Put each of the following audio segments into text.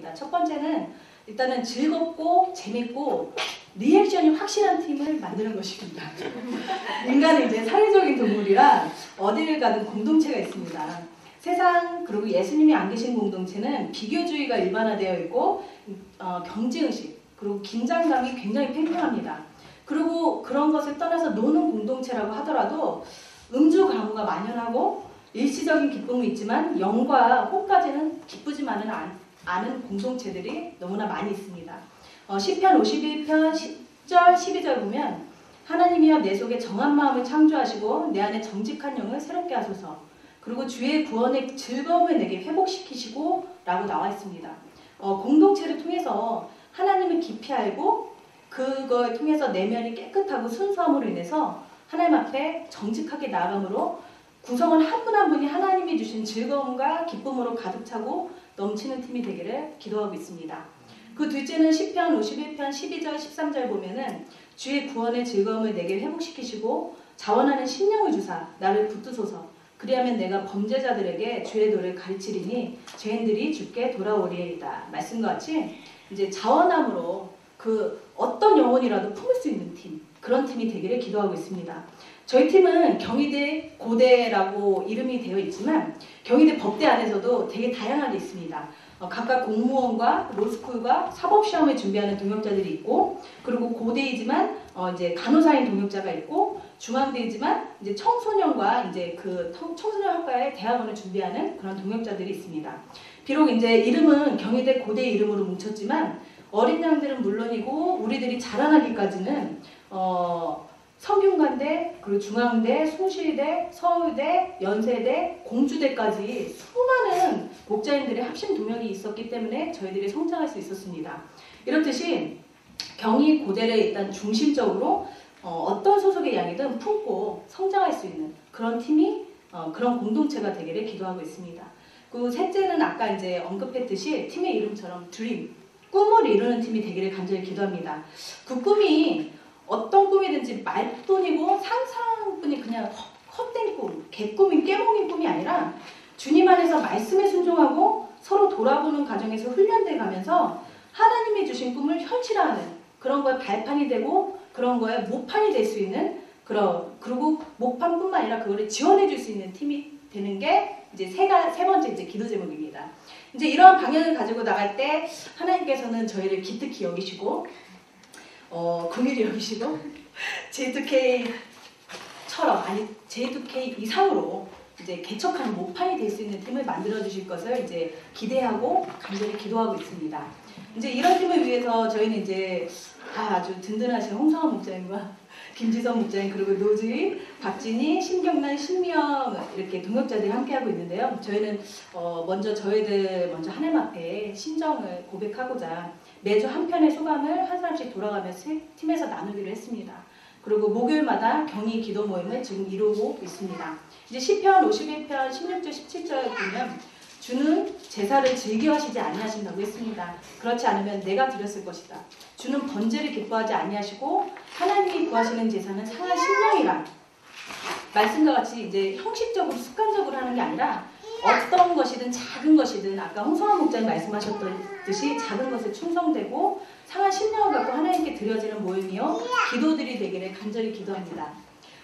있습니다. 첫 번째는 일단은 즐겁고 재밌고 리액션이 확실한 팀을 만드는 것입니다. 인간은 이제 사회적인 동물이라 어딜 가든 공동체가 있습니다. 세상 그리고 예수님이 안 계신 공동체는 비교주의가 일반화되어 있고 경쟁의식 그리고 긴장감이 굉장히 팽팽합니다. 그리고 그런 것을 떠나서 노는 공동체라고 하더라도 음주 가무가 만연하고 일시적인 기쁨은 있지만 영과 호까지는 기쁘지만은 않은 공동체들이 너무나 많이 있습니다. 시편 51편 10절 12절 보면 하나님이여 내 속에 정한 마음을 창조하시고 내 안에 정직한 영을 새롭게 하소서. 그리고 주의 구원의 즐거움을 내게 회복시키시고 라고 나와 있습니다. 공동체를 통해서 하나님을 깊이 알고 그걸 통해서 내면이 깨끗하고 순수함으로 인해서 하나님 앞에 정직하게 나아감으로 구성원 한 분 한 분이 하나님이 주신 즐거움과 기쁨으로 가득 차고 넘치는 팀이 되기를 기도하고 있습니다. 그 둘째는 시편 51편 12절 13절 보면은 주의 구원의 즐거움을 내게 회복시키시고 자원하는 심령을 주사 나를 붙드소서. 그리하면 내가 범죄자들에게 주의 도를 가르치리니 죄인들이 주께 돌아오리이다. 말씀과 같이 이제 자원함으로 그 어떤 영혼이라도 품을 수 있는 팀, 그런 팀이 되기를 기도하고 있습니다. 저희 팀은 경희대 고대라고 이름이 되어 있지만 경희대 법대 안에서도 되게 다양하게 있습니다. 각각 공무원과 로스쿨과 사법시험을 준비하는 동역자들이 있고, 그리고 고대이지만 이제 간호사인 동역자가 있고, 중앙대이지만 이제 청소년과 이제 그 청소년 학과의 대학원을 준비하는 그런 동역자들이 있습니다. 비록 이제 이름은 경희대 고대 이름으로 뭉쳤지만 어린 양들은 물론이고 우리들이 자라나기까지는 성균관대, 그리고 중앙대, 숭실대, 서울대, 연세대, 공주대까지 수많은 목자님들의 합심 동역이 있었기 때문에 저희들이 성장할 수 있었습니다. 이렇듯이 경희 고대를 일단 중심적으로 어떤 소속의 양이든 품고 성장할 수 있는 그런 팀이 그런 공동체가 되기를 기도하고 있습니다. 그 셋째는 아까 이제 언급했듯이 팀의 이름처럼 드림, 꿈을 이루는 팀이 되기를 간절히 기도합니다. 그 꿈이 어떤 꿈이든지 말뿐이고 상상뿐이 그냥 헛된 꿈, 개꿈인 깨몽인 꿈이 아니라 주님 안에서 말씀에 순종하고 서로 돌아보는 과정에서 훈련돼 가면서 하나님이 주신 꿈을 현실화하는 그런 거에 발판이 되고 그런 거에 모판이 될 수 있는 그리고 모판뿐만 아니라 그거를 지원해 줄 수 있는 팀이 되는 게 이제 세 번째 이제 기도 제목입니다. 이제 이러한 방향을 가지고 나갈 때 하나님께서는 저희를 기특히 여기시고 긍휼히 여기시고 J2K처럼 아니 J2K 이상으로 이제 개척하는 모판이 될 수 있는 팀을 만들어 주실 것을 이제 기대하고 간절히 기도하고 있습니다. 이제 이런 팀을 위해서 저희는 이제 아주 든든하신 홍성환 목사님과 김지선 목사님 그리고 노주희, 박진희, 신경란, 신미영 이렇게 동역자들이 함께하고 있는데요. 저희는 먼저 하나님 앞에 심정을 고백하고자 매주 한 편의 소감을 한 사람씩 돌아가면서 팀에서 나누기로 했습니다. 그리고 목요일마다 경희 기도 모임을 지금 이루고 있습니다. 이제 시편 51편 16절 17절 보면 주는 제사를 즐겨하시지 아니하신다고 했습니다. 그렇지 않으면 내가 드렸을 것이다. 주는 번제를 기뻐하지 아니하시고 하나님이 구하시는 제사는 상한 심령이라. 말씀과 같이 이제 형식적으로 습관적으로 하는 게 아니라 어떤 것이든 작은 것이든 아까 홍성환 목사님 말씀하셨듯이 작은 것에 충성되고 상한 심령을 갖고 하나님께 드려지는 모임이요 기도들이 되기를 간절히 기도합니다.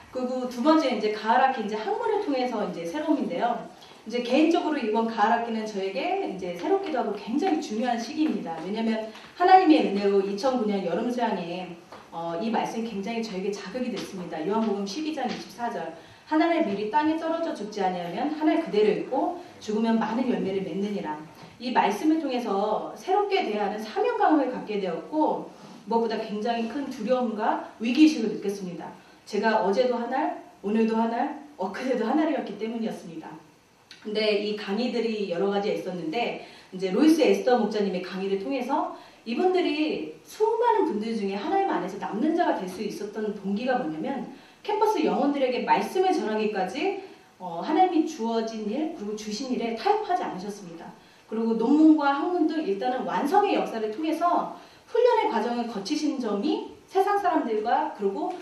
그리고 두 번째 이제 가을학기 이제 학문을 통해서 이제 새로움인데요. 이제 개인적으로 이번 가을학기는 저에게 이제 새롭기도 하고 굉장히 중요한 시기입니다. 왜냐하면 하나님의 은혜로 2009년 여름 수양에 이 말씀이 굉장히 저에게 자극이 됐습니다. 요한복음 12장 24절 하나님의 밀이 땅에 떨어져 죽지 아니하면 하늘 그대로 있고 죽으면 많은 열매를 맺느니라. 이 말씀을 통해서 새롭게 대하는 사명감을 갖게 되었고 무엇보다 굉장히 큰 두려움과 위기의식을 느꼈습니다. 제가 어제도 하날, 오늘도 하날, 엊그제도 하날이었기 때문이었습니다. 근데 이 강의들이 여러 가지가 있었는데 이제 로이스 에스더 목사님의 강의를 통해서 이분들이 수많은 분들 중에 하나님 안에서 남는 자가 될 수 있었던 동기가 뭐냐면 캠퍼스 영혼들에게 말씀을 전하기까지 하나님이 주어진 일 그리고 주신 일에 타협하지 않으셨습니다. 그리고 논문과 학문도 일단은 완성의 역사를 통해서 훈련의 과정을 거치신 점이 세상 사람들과 그리고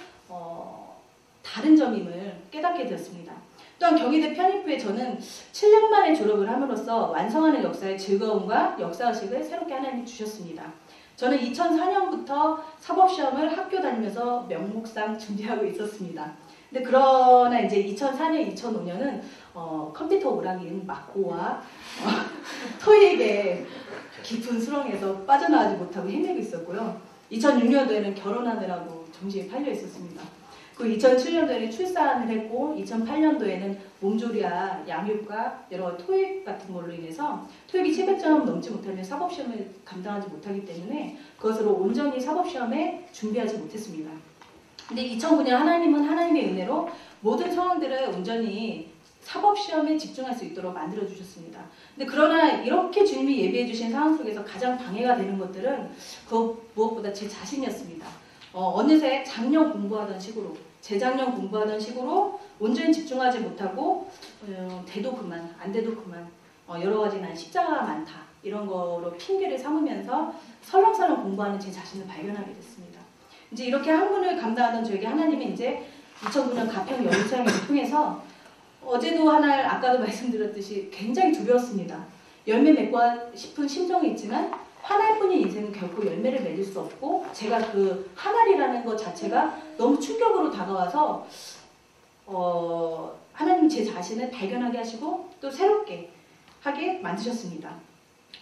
다른 점임을 깨닫게 되었습니다. 또한 경희대 편입 후에 저는 7년 만에 졸업을 함으로써 완성하는 역사의 즐거움과 역사의식을 새롭게 하나님이 주셨습니다. 저는 2004년부터 사법시험을 학교 다니면서 명목상 준비하고 있었습니다. 근데 그러나 이제 2004년, 2005년은 컴퓨터 오락인 마코와 토익의 깊은 수렁에서 빠져나가지 못하고 헤매고 있었고요. 2006년도에는 결혼하느라고 정신이 팔려 있었습니다. 그 2007년도에는 출산을 했고 2008년도에는 몸조리와 양육과 여러 토익 같은 걸로 인해서 토익이 700점 넘지 못하면 사법시험을 감당하지 못하기 때문에 그것으로 온전히 사법시험에 준비하지 못했습니다. 근데 2009년 하나님은 하나님의 은혜로 모든 상황들을 온전히 사법시험에 집중할 수 있도록 만들어주셨습니다. 근데 그러나 이렇게 주님이 예비해주신 상황 속에서 가장 방해가 되는 것들은 그 무엇보다 제 자신이었습니다. 어느새 작년 공부하던 식으로, 재작년 공부하던 식으로 온전히 집중하지 못하고 돼도 그만, 안 돼도 그만, 여러 가지 난 십자가가 많다 이런 거로 핑계를 삼으면서 설렁설렁 공부하는 제 자신을 발견하게 됐습니다. 이제 이렇게 학문을 감당하던 저에게 하나님이 이제 2009년 가평 연수양을 통해서 어제도 하나 아까도 말씀드렸듯이 굉장히 두려웠습니다. 열매 맺고 싶은 심정이 있지만 하나뿐인 인생은 결코 열매를 맺을 수 없고 제가 그 하나리라는 것 자체가 너무 충격으로 다가와서 하나님 제 자신을 발견하게 하시고 또 새롭게 하게 만드셨습니다.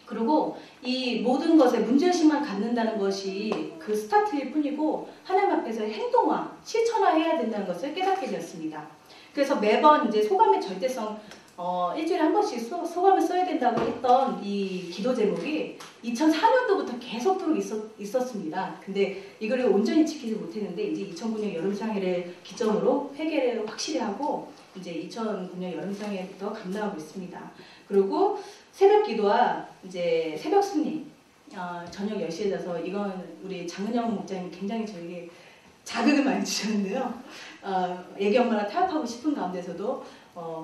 그리고 이 모든 것에 문제의식만 갖는다는 것이 그 스타트일 뿐이고 하나님 앞에서 행동화, 실천화해야 된다는 것을 깨닫게 되었습니다. 그래서 매번 이제 소감의 절대성 일주일에 한 번씩 소감을 써야 된다고 했던 이 기도 제목이 2004년도부터 계속토록 있었습니다. 근데 이거를 온전히 지키지 못했는데 이제 2009년 여름상해를 기점으로 회개를 확실히 하고 이제 2009년 여름상해부터 감당하고 있습니다. 그리고 새벽 기도와 이제 새벽 승리 저녁 10시에 자서 이건 우리 장은영 목장님 굉장히 저에게 자극을 많이 주셨는데요. 애기 엄마랑 타협하고 싶은 가운데서도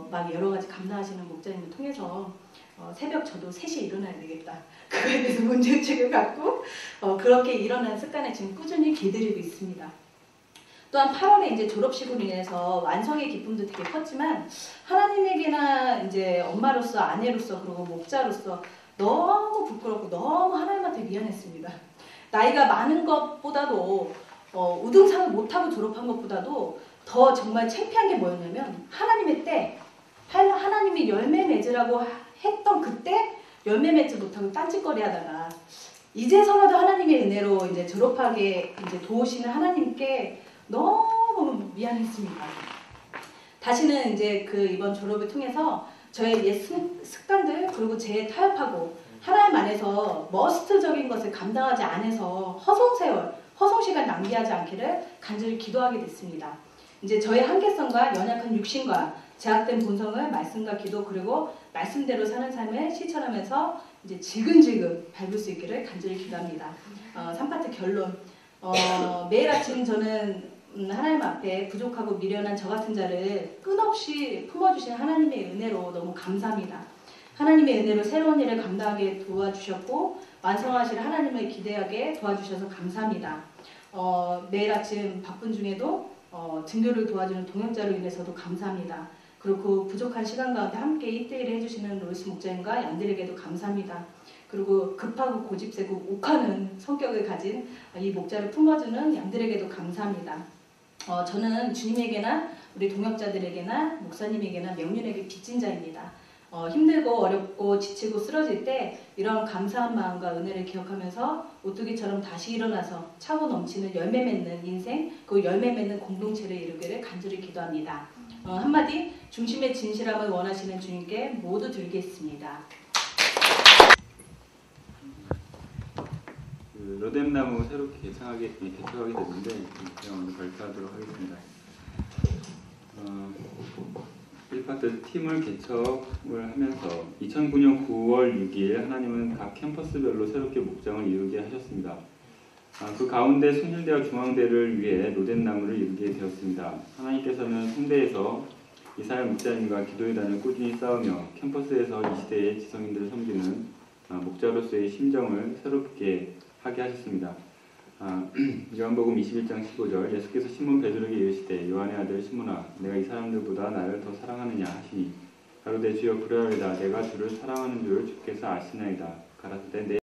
막 여러 가지 감당하시는 목자님을 통해서 새벽 저도 3시에 일어나야 되겠다. 그거에 대해서 문제의식을 갖고 그렇게 일어나는 습관에 지금 꾸준히 길들이고 있습니다. 또한 8월에 이제 졸업식으로 인해서 완성의 기쁨도 되게 컸지만 하나님에게나 이제 엄마로서 아내로서 그리고 목자로서 너무 부끄럽고 너무 하나님한테 미안했습니다. 나이가 많은 것보다도 우등상을 못하고 졸업한 것보다도 더 정말 창피한 게 뭐였냐면 하나님의 때 하나님이 열매 맺으라고 했던 그때 열매 맺지 못하고 딴짓거리 하다가 이제서라도 하나님의 은혜로 이제 졸업하게 이제 도우시는 하나님께 너무 미안했습니다. 다시는 이제 그 이번 졸업을 통해서 저의 옛 습관들 그리고 제 타협하고 하나님 안에서 머스트적인 것을 감당하지 않아서 허송시간 낭비하지 않기를 간절히 기도하게 됐습니다. 이제 저의 한계성과 연약한 육신과 제약된 본성을 말씀과 기도 그리고 말씀대로 사는 삶을 실천하면서 이제 질근질근 밟을 수 있기를 간절히 기도합니다. 3파트 결론. 매일 아침 저는 하나님 앞에 부족하고 미련한 저 같은 자를 끝없이 품어주신 하나님의 은혜로 너무 감사합니다. 하나님의 은혜로 새로운 일을 감당하게 도와주셨고 완성하실 하나님을 기대하게 도와주셔서 감사합니다. 매일 아침 바쁜 중에도 등교를 도와주는 동역자로 인해서도 감사합니다. 그리고 그 부족한 시간 가운데 함께 1대1 해주시는 로이스 목자님과 양들에게도 감사합니다. 그리고 급하고 고집세고 욱하는 성격을 가진 이 목자를 품어주는 양들에게도 감사합니다. 저는 주님에게나 우리 동역자들에게나 목사님에게나 명륜에게 빚진 자입니다. 힘들고 어렵고 지치고 쓰러질 때 이런 감사한 마음과 은혜를 기억하면서 오뚜기처럼 다시 일어나서 차고 넘치는 열매 맺는 인생, 그 열매 맺는 공동체를 이루기를 간절히 기도합니다. 한마디, 중심의 진실함을 원하시는 주님께 모두 드리겠습니다. 로뎀나무 새롭게 개척하게 됐는데 제가 오늘 발표하도록 하겠습니다. 1파트 팀을 개척을 하면서 2009년 9월 6일 하나님은 각 캠퍼스별로 새롭게 목장을 이루게 하셨습니다. 그 가운데 숭실대와 중앙대를 위해 로뎀나무를 이루게 되었습니다. 하나님께서는 성대에서 이사야 목자님과 기도의 단을 꾸준히 쌓으며 캠퍼스에서 이 시대의 지성인들을 섬기는 목자로서의 심정을 새롭게 하게 하셨습니다. 요한복음 21장 15절 예수께서 시몬 베드로에게 이르시되 요한의 아들 시몬아 내가 이 사람들보다 나를 더 사랑하느냐 하시니 가로되 주여 그러하리다 내가 주를 사랑하는 줄 주께서 아시나이다 가라사대 내